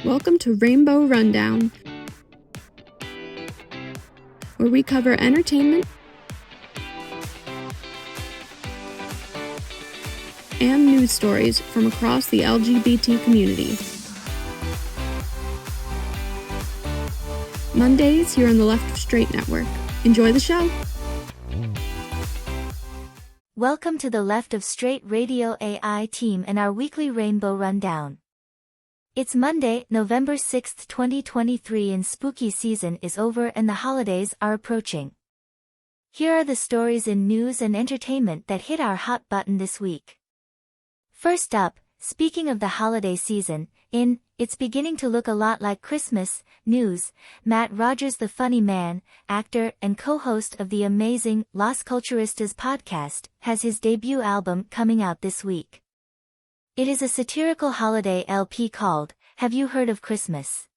Welcome to Rainbow Rundown, where we cover entertainment and news stories from across the LGBT community. Mondays here on the Left of Str8 Network. Enjoy the show. Welcome to the Left of Str8 Radio AI team and our weekly Rainbow Rundown. It's Monday, November 6th, 2023, and spooky season is over and the holidays are approaching. Here are the stories in news and entertainment that hit our hot button this week. First up, speaking of the holiday season, It's Beginning to Look a Lot Like Christmas news, Matt Rogers, the funny man, actor, and co-host of the amazing Las Culturistas podcast, has his debut album coming out this week. It is a satirical holiday LP called, Have You Heard of Christmas?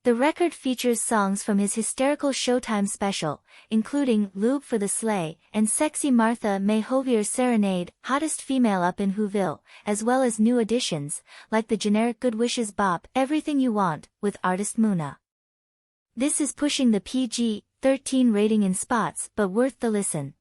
The record features songs from his hysterical Showtime special, including Lube for the Sleigh and Sexy Martha May Hovier's Serenade, Hottest Female Up in Whoville, as well as new additions, like the generic Good Wishes bop Everything You Want, with artist Muna. This is pushing the PG-13 rating in spots, but worth the listen.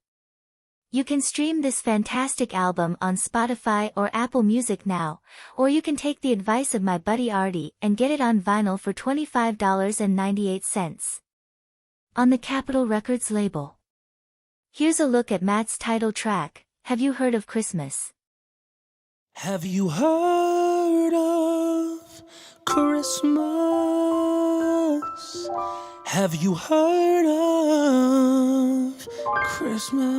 You can stream this fantastic album on Spotify or Apple Music now, or you can take the advice of my buddy Artie and get it on vinyl for $25.98. On the Capitol Records label. Here's a look at Matt's title track, Have You Heard of Christmas? Have you heard of Christmas? Have you heard of Christmas?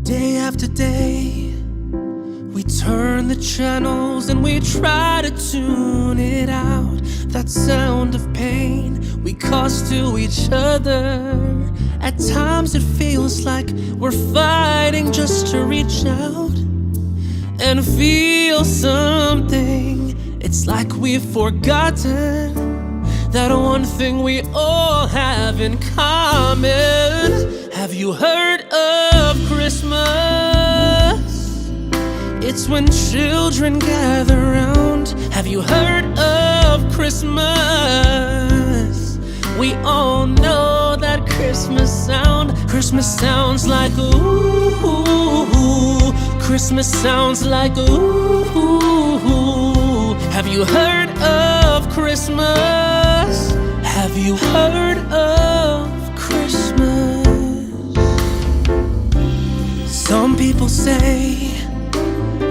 Day after day, we turn the channels and we try to tune it out. That sound of pain we cause to each other. At times it feels like we're fighting just to reach out and feel something. It's like we've forgotten that one thing we all have in common. Have you heard of Christmas? It's when children gather round. Have you heard of Christmas? We all know that Christmas sound. Christmas sounds like ooh. Christmas sounds like ooh. Have you heard of Christmas? Have you heard of Christmas? Some people say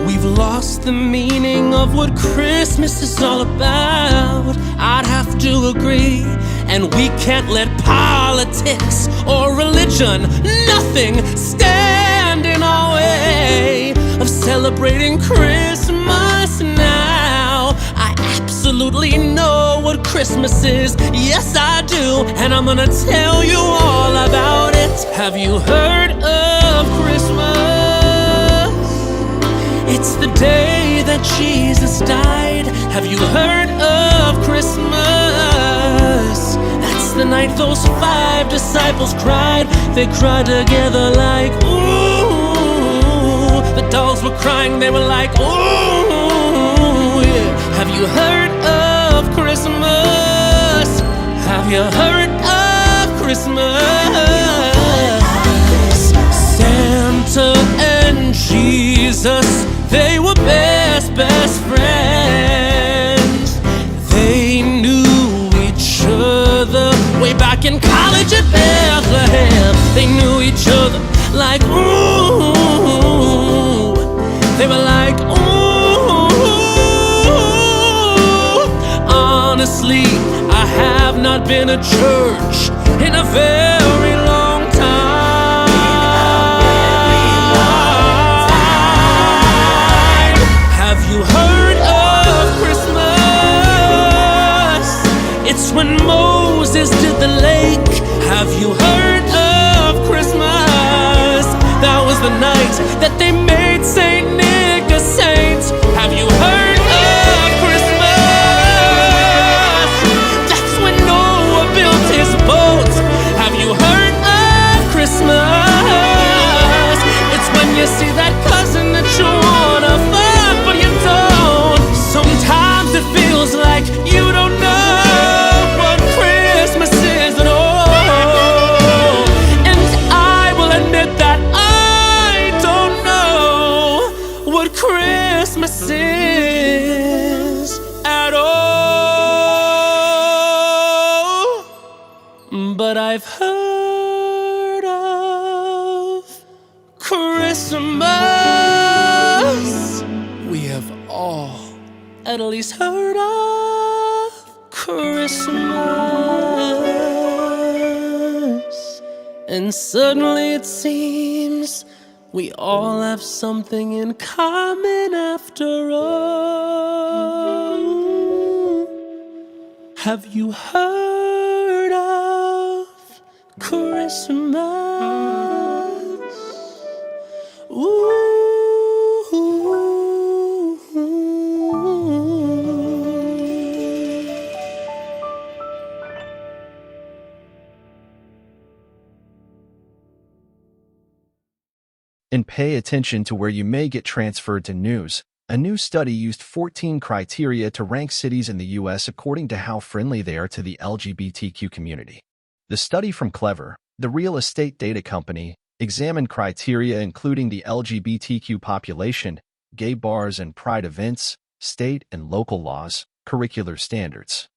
we've lost the meaning of what Christmas is all about. I'd have to agree, and we can't let politics or religion, nothing stand in our way of celebrating Christmas now. I absolutely know what Christmas is, yes I do, and I'm gonna tell you all about it. Have you heard of Christmas? It's the day that Jesus died. Have you heard of Christmas? That's the night those 5 disciples cried. They cried together like, ooh. The dolls were crying, they were like, ooh, yeah. Have you heard of Christmas? Have you heard of Christmas? Santa and Jesus, they were best friends. They knew each other way back in college at Bethlehem. They knew each other like, ooh. They were like, ooh. Honestly, I have not been at church in a very long time. Have you heard of Christmas? It's when Moses did the lake. Have you heard of Christmas? That was the night that they made Saint Nick a saint. Have you heard of Christmas? That's when Noah built his boat. Have you what Christmas is at all. But I've heard of Christmas. We have all at least heard of Christmas. And suddenly it seems we all have something in common after all. Have you heard of Christmas? Ooh. And pay attention to where you may get transferred to news. A new study used 14 criteria to rank cities in the U.S. according to how friendly they are to the LGBTQ community. The study from Clever, the real estate data company, examined criteria including the LGBTQ population, gay bars and pride events, state and local laws, curricular standards.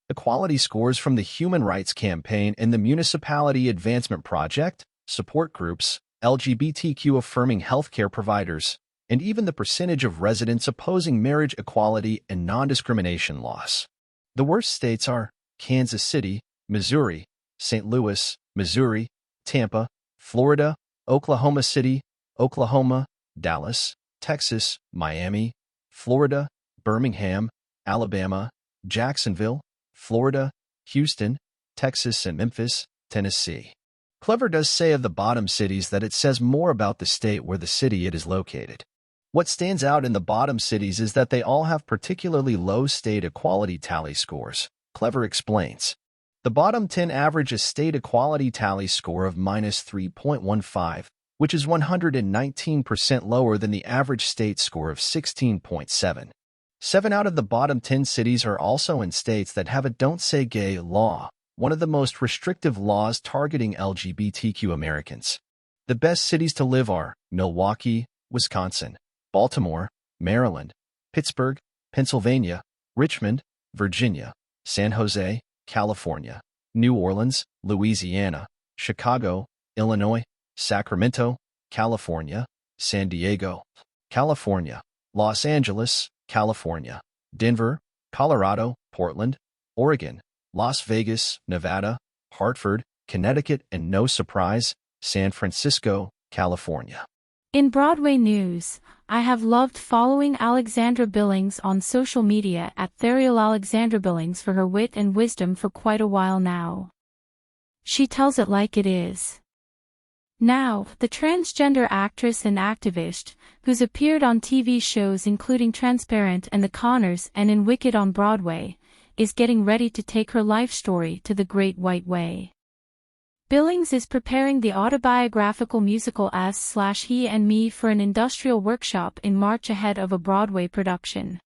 Equality scores from the Human Rights Campaign and the Municipality Advancement Project, support groups, LGBTQ affirming healthcare providers, and even the percentage of residents opposing marriage equality and non-discrimination laws. The worst states are Kansas City, Missouri, St. Louis, Missouri, Tampa, Florida, Oklahoma City, Oklahoma, Dallas, Texas, Miami, Florida, Birmingham, Alabama, Jacksonville, Florida, Houston, Texas, and Memphis, Tennessee. Clever does say of the bottom cities that it says more about the state where the city it is located. What stands out in the bottom cities is that they all have particularly low state equality tally scores. Clever explains. The bottom 10 average a state equality tally score of -3.15, which is 119% lower than the average state score of 16.7. 7 out of the bottom 10 cities are also in states that have a Don't Say Gay law, one of the most restrictive laws targeting LGBTQ Americans. The best cities to live are Milwaukee, Wisconsin, Baltimore, Maryland, Pittsburgh, Pennsylvania, Richmond, Virginia, San Jose, California, New Orleans, Louisiana, Chicago, Illinois, Sacramento, California, San Diego, California, Los Angeles, California, Denver, Colorado, Portland, Oregon, Las Vegas, Nevada, Hartford, Connecticut, and no surprise, San Francisco, California. In Broadway news, I have loved following Alexandra Billings on social media at @Therial Alexandra Billings for her wit and wisdom for quite a while now. She tells it like it is. Now, the transgender actress and activist, who's appeared on TV shows including Transparent and The Conners and in Wicked on Broadway, is getting ready to take her life story to the Great White Way. Billings is preparing the autobiographical musical Us/He and Me for an industrial workshop in March ahead of a Broadway production.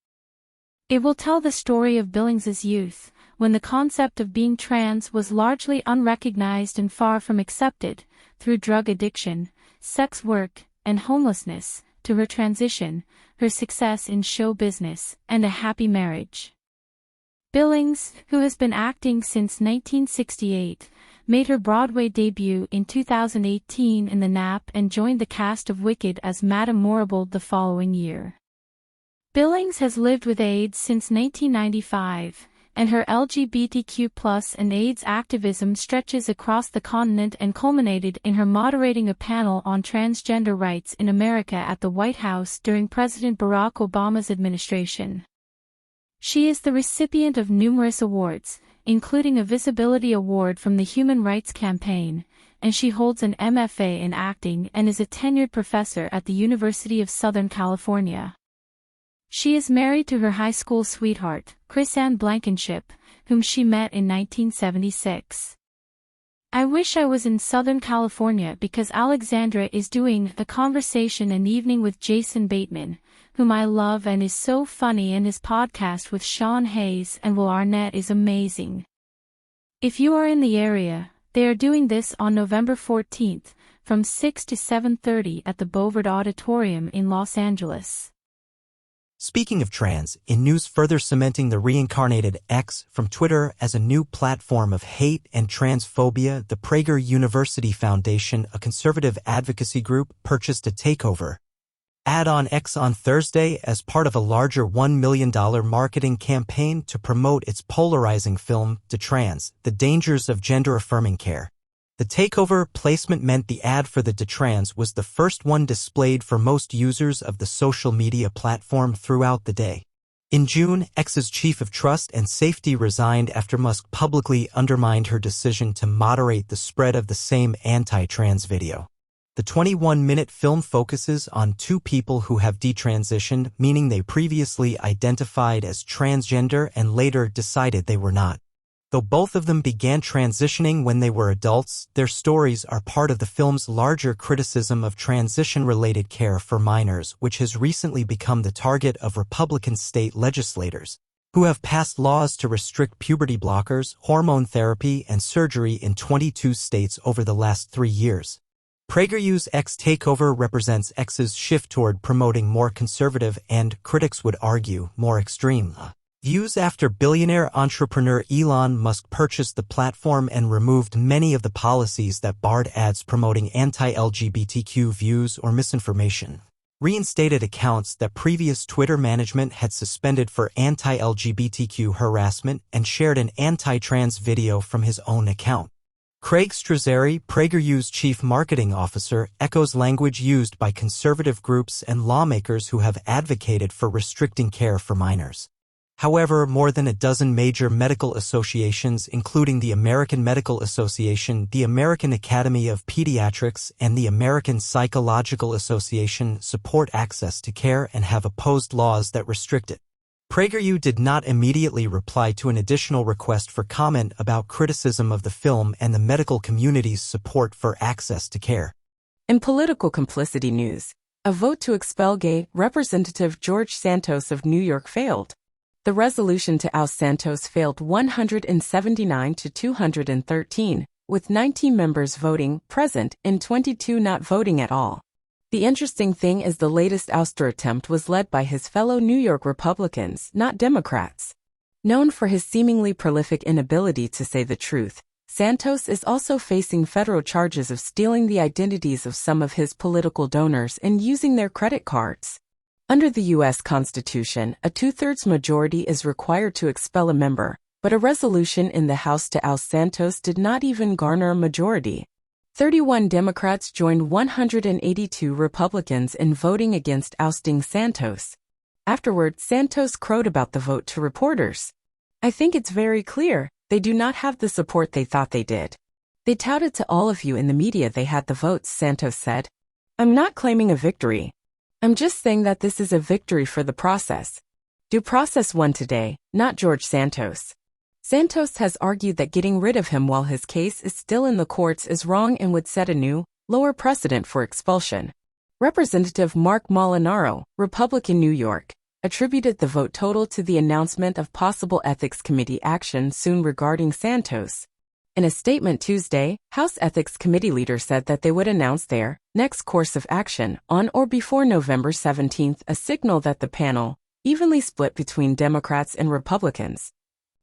It will tell the story of Billings's youth, when the concept of being trans was largely unrecognized and far from accepted, through drug addiction, sex work, and homelessness, to her transition, her success in show business, and a happy marriage. Billings, who has been acting since 1968, made her Broadway debut in 2018 in The Nap and joined the cast of Wicked as Madame Morrible the following year. Billings has lived with AIDS since 1995, and her LGBTQ+ and AIDS activism stretches across the continent and culminated in her moderating a panel on transgender rights in America at the White House during President Barack Obama's administration. She is the recipient of numerous awards, including a Visibility Award from the Human Rights Campaign, and she holds an MFA in acting and is a tenured professor at the University of Southern California. She is married to her high school sweetheart, Chris-Anne Blankenship, whom she met in 1976. I wish I was in Southern California because Alexandra is doing The Conversation an evening with Jason Bateman, whom I love and is so funny, and his podcast with Sean Hayes and Will Arnett is amazing. If you are in the area, they are doing this on November 14th, from 6 to 7:30 at the Bovard Auditorium in Los Angeles. Speaking of trans, in news further cementing the reincarnated X from Twitter as a new platform of hate and transphobia, the Prager University Foundation, a conservative advocacy group, purchased a takeover ad on X on Thursday as part of a larger $1 million marketing campaign to promote its polarizing film, De Trans, The Dangers of Gender-Affirming Care. The takeover placement meant the ad for the De Trans was the first one displayed for most users of the social media platform throughout the day. In June, X's chief of trust and safety resigned after Musk publicly undermined her decision to moderate the spread of the same anti-trans video. The 21-minute film focuses on two people who have detransitioned, meaning they previously identified as transgender and later decided they were not. Though both of them began transitioning when they were adults, their stories are part of the film's larger criticism of transition-related care for minors, which has recently become the target of Republican state legislators, who have passed laws to restrict puberty blockers, hormone therapy, and surgery in 22 states over the last 3 years. PragerU's X takeover represents X's shift toward promoting more conservative and, critics would argue, more extreme views after billionaire entrepreneur Elon Musk purchased the platform and removed many of the policies that barred ads promoting anti-LGBTQ views or misinformation, reinstated accounts that previous Twitter management had suspended for anti-LGBTQ harassment, and shared an anti-trans video from his own account. Craig Strazzeri, PragerU's chief marketing officer, echoes language used by conservative groups and lawmakers who have advocated for restricting care for minors. However, more than a dozen major medical associations, including the American Medical Association, the American Academy of Pediatrics, and the American Psychological Association, support access to care and have opposed laws that restrict it. PragerU did not immediately reply to an additional request for comment about criticism of the film and the medical community's support for access to care. In political complicity news, a vote to expel gay Representative George Santos of New York failed. The resolution to oust Santos failed 179 to 213, with 19 members voting present and 22 not voting at all. The interesting thing is the latest ouster attempt was led by his fellow New York Republicans, not Democrats. Known for his seemingly prolific inability to say the truth, Santos is also facing federal charges of stealing the identities of some of his political donors and using their credit cards. Under the U.S. Constitution, a two-thirds majority is required to expel a member, but a resolution in the House to oust Santos did not even garner a majority. 31 Democrats joined 182 Republicans in voting against ousting Santos. Afterward, Santos crowed about the vote to reporters. "I think it's very clear, they do not have the support they thought they did. They touted to all of you in the media they had the votes," Santos said. "I'm not claiming a victory. I'm just saying that this is a victory for the process. Due process won today, not George Santos." Santos has argued that getting rid of him while his case is still in the courts is wrong and would set a new, lower precedent for expulsion. Representative Mark Molinaro, Republican New York, attributed the vote total to the announcement of possible Ethics Committee action soon regarding Santos. In a statement Tuesday, House Ethics Committee leaders said that they would announce their next course of action on or before November 17, a signal that the panel, evenly split between Democrats and Republicans,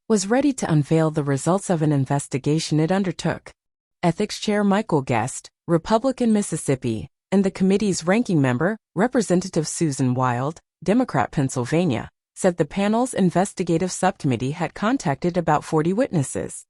was ready to unveil the results of an investigation it undertook. Ethics Chair Michael Guest, Republican Mississippi, and the committee's ranking member, Representative Susan Wild, Democrat Pennsylvania, said the panel's investigative subcommittee had contacted about 40 witnesses,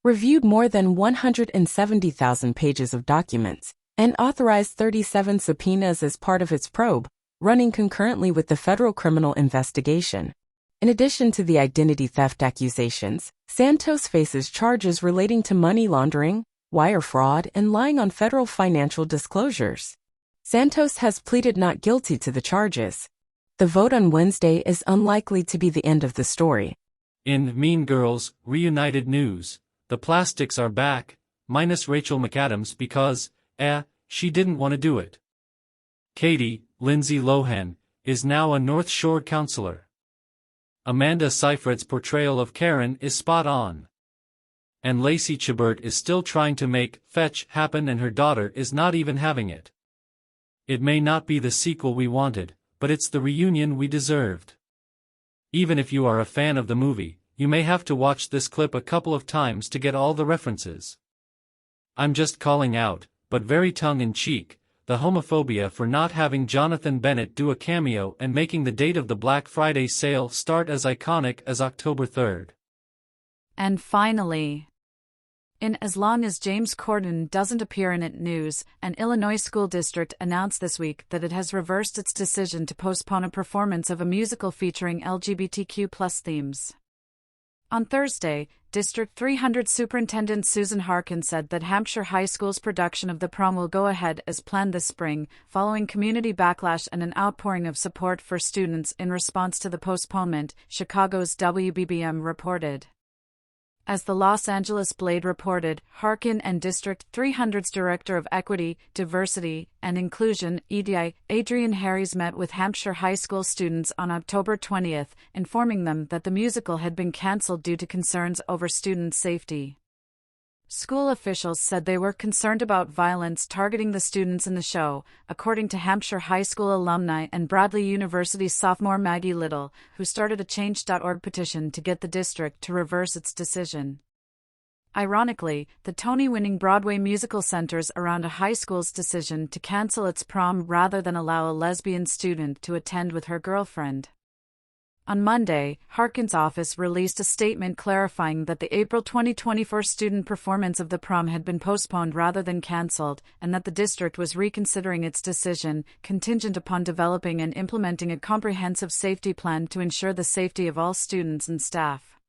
reviewed more than 170,000 pages of documents, and authorized 37 subpoenas as part of its probe, running concurrently with the federal criminal investigation. In addition to the identity theft accusations, Santos faces charges relating to money laundering, wire fraud, and lying on federal financial disclosures. Santos has pleaded not guilty to the charges. The vote on Wednesday is unlikely to be the end of the story. In Mean Girls, Reunited news, the plastics are back, minus Rachel McAdams because, she didn't want to do it. Katie, Lindsay Lohan, is now a North Shore counselor. Amanda Seyfried's portrayal of Karen is spot on. And Lacey Chabert is still trying to make Fetch happen and her daughter is not even having it. It may not be the sequel we wanted, but it's the reunion we deserved. Even if you are a fan of the movie, you may have to watch this clip a couple of times to get all the references. I'm just calling out, but very tongue-in-cheek, the homophobia for not having Jonathan Bennett do a cameo and making the date of the Black Friday sale start as iconic as October 3rd. And finally, in as long as James Corden doesn't appear in it news, an Illinois school district announced this week that it has reversed its decision to postpone a performance of a musical featuring LGBTQ+ themes. On Thursday, District 300 Superintendent Susan Harkin said that Hampshire High School's production of the Prom will go ahead as planned this spring, following community backlash and an outpouring of support for students in response to the postponement, Chicago's WBBM reported. As the Los Angeles Blade reported, Harkin and District 300's Director of Equity, Diversity, and Inclusion, EDI, Adrian Harries met with Hampshire High School students on October 20th, informing them that the musical had been canceled due to concerns over student safety. School officials said they were concerned about violence targeting the students in the show, according to Hampshire High School alumni and Bradley University sophomore Maggie Little, who started a Change.org petition to get the district to reverse its decision. Ironically, the Tony-winning Broadway musical centers around a high school's decision to cancel its prom rather than allow a lesbian student to attend with her girlfriend. On Monday, Harkin's office released a statement clarifying that the April 2024 student performance of the prom had been postponed rather than cancelled, and that the district was reconsidering its decision, contingent upon developing and implementing a comprehensive safety plan to ensure the safety of all students and staff.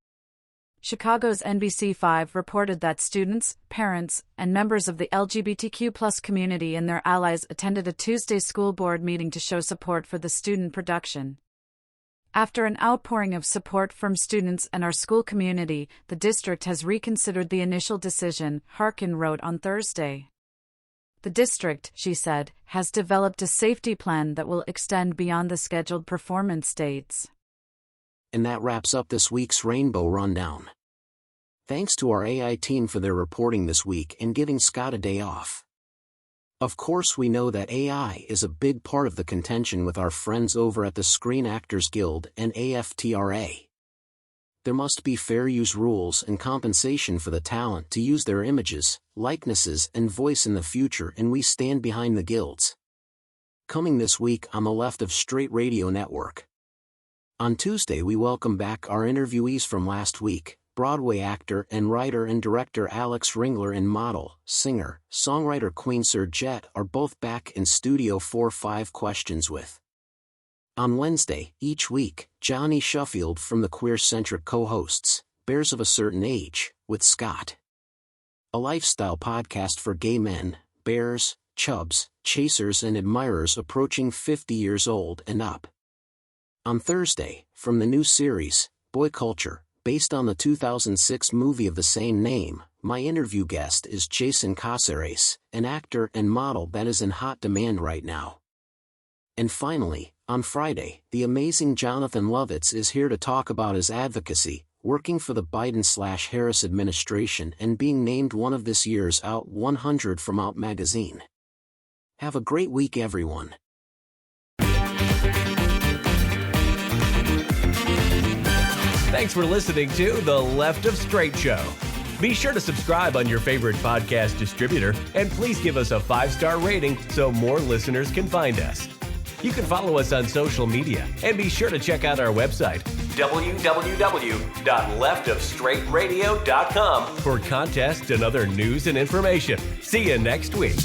Chicago's NBC5 reported that students, parents, and members of the LGBTQ+ community and their allies attended a Tuesday school board meeting to show support for the student production. After an outpouring of support from students and our school community, the district has reconsidered the initial decision, Harkin wrote on Thursday. The district, she said, has developed a safety plan that will extend beyond the scheduled performance dates. And that wraps up this week's Rainbow Rundown. Thanks to our AI team for their reporting this week and giving Scott a day off. Of course, we know that AI is a big part of the contention with our friends over at the Screen Actors Guild and AFTRA. There must be fair use rules and compensation for the talent to use their images, likenesses, and voice in the future, and we stand behind the guilds. Coming this week on the Left of Str8 Radio Network. On Tuesday, we welcome back our interviewees from last week. Broadway actor and writer and director Alex Ringler and model, singer, songwriter Queen Centric are both back in Studio 4-5 Questions with. On Wednesday, each week, Johnny Sheffield from the Queer Centric co-hosts, Bears of a Certain Age, with Scott. A lifestyle podcast for gay men, bears, chubs, chasers and admirers approaching 50 years old and up. On Thursday, from the new series, Boy Culture, based on the 2006 movie of the same name, my interview guest is Jason Bateman, an actor and model that is in hot demand right now. And finally, on Friday, the amazing Jonathan Lovitz is here to talk about his advocacy, working for the Biden/Harris administration and being named one of this year's Out 100 from Out magazine. Have a great week, everyone. Thanks for listening to The Left of Str8 Show. Be sure to subscribe on your favorite podcast distributor, and please give us a 5-star rating so more listeners can find us. You can follow us on social media, and be sure to check out our website, www.leftofstraightradio.com, for contests and other news and information. See you next week.